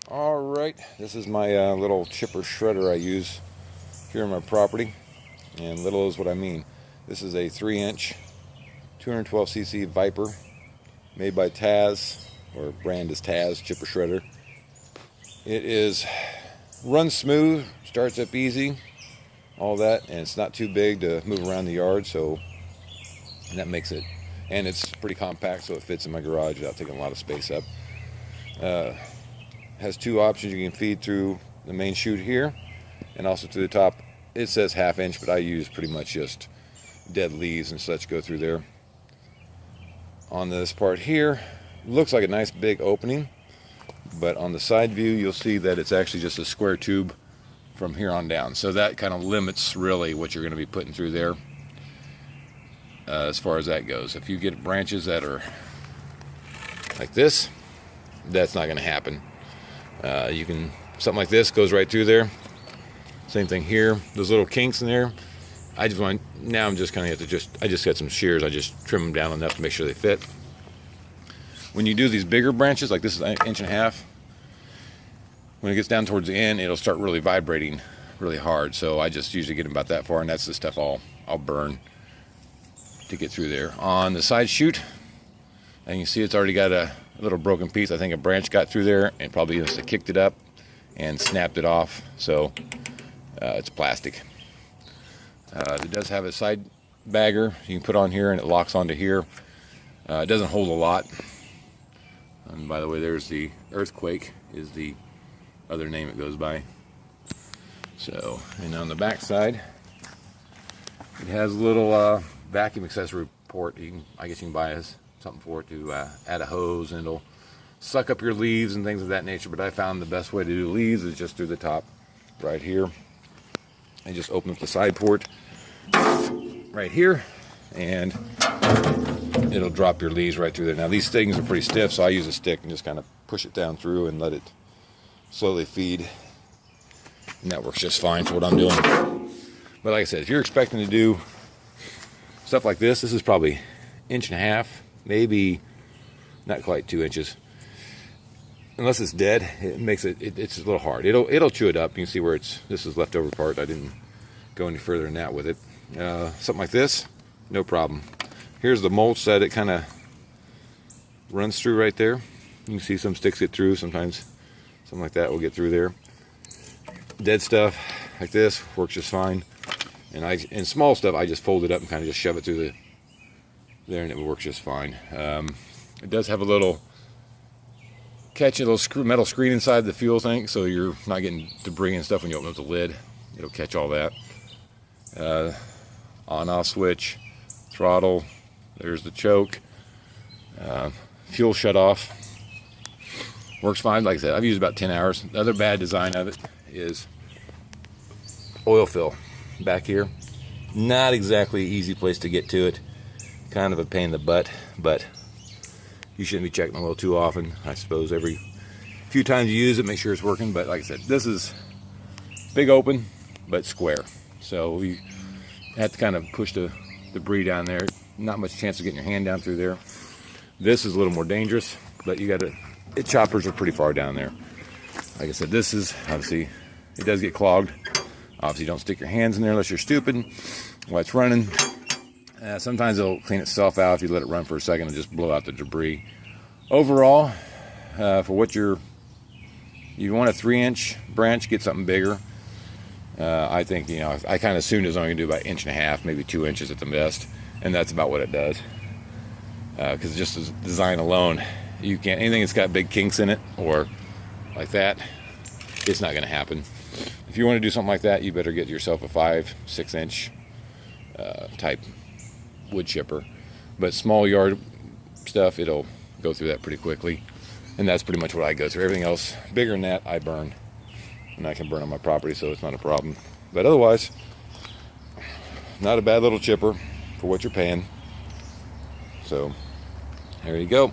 Alright, this is my little chipper shredder I use here on my property, and little is what I mean. This is a 3-inch 212cc Viper made by Tazz, or brand is Tazz chipper shredder. It is runs smooth, starts up easy, all that, and it's not too big to move around the yard, so that makes it, and it's pretty compact, so it fits in my garage without taking a lot of space up. Has two options. You can feed through the main chute here and also to the top. It says 1/2 inch, but I use pretty much just dead leaves and such go through there. On this part here, looks like a nice big opening, but on the side view you'll see that it's actually just a square tube from here on down, so that kind of limits really what you're going to be putting through there as far as that goes. If you get branches that are like this, that's not going to happen. You can, something like this goes right through there. Same thing here, those little kinks in there. I just want, now I'm just kind of I just got some shears, I just trim them down enough to make sure they fit. When you do these bigger branches, like this is 1.5 inches, when it gets down towards the end, it'll start really vibrating really hard. So I just usually get them about that far, and that's the stuff I'll burn to get through there. On the side chute, and you can see it's already got a little broken piece. I think a branch got through there and probably just kicked it up and snapped it off. So it's plastic. It does have a side bagger you can put on here, and it locks onto here. It doesn't hold a lot. And by the way, there's the Earthquake is the other name it goes by. So, and on the back side, it has a little vacuum accessory port. I guess you can buy something for it to add a hose, and it'll suck up your leaves and things of that nature. But I found the best way to do leaves is just through the top right here. I just open up the side port right here, and it'll drop your leaves right through there. Now these things are pretty stiff, so I use a stick and just kind of push it down through and let it slowly feed, and that works just fine for what I'm doing. But like I said, if you're expecting to do stuff like this, this is probably 1.5 inches, maybe not quite 2 inches. Unless it's dead, it makes it's a little hard. It'll chew it up. You can see where this is leftover part. I didn't go any further than that with it. Something like this, no problem. Here's the mulch that it kind of runs through right there. You can see some sticks get through. Sometimes something like that will get through there. Dead stuff like this works just fine. And small stuff, I just fold it up and kind of just shove it through there, and it works just fine. It does have a little catch, a little metal screen inside the fuel tank, so you're not getting debris and stuff when you open up the lid. It'll catch all that. On-off switch, throttle, there's the choke, fuel shut off. Works fine. Like I said, I've used about 10 hours. The other bad design of it is oil fill back here. Not exactly an easy place to get to it. Kind of a pain in the butt, but you shouldn't be checking the oil too often. I suppose every few times you use it, make sure it's working. But like I said, this is big open, but square. So you have to kind of push the debris down there. Not much chance of getting your hand down through there. This is a little more dangerous, but you got to, choppers are pretty far down there. Like I said, this is, obviously, it does get clogged. Obviously, don't stick your hands in there unless you're stupid while it's running. Sometimes it'll clean itself out. If you let it run for a second, it'll just blow out the debris. Overall, for what you want a 3-inch branch, get something bigger. I think, I kind of assumed it was only going to do about 1.5 inches, maybe 2 inches at the best, and that's about what it does. Because just as design alone, you can't, anything that's got big kinks in it or like that, it's not going to happen. If you want to do something like that, you better get yourself a 5-6 inch type wood chipper. But small yard stuff, it'll go through that pretty quickly, and that's pretty much what I go through. Everything else bigger than that, I burn, and I can burn on my property, so it's not a problem. But otherwise, not a bad little chipper for what you're paying. So there you go.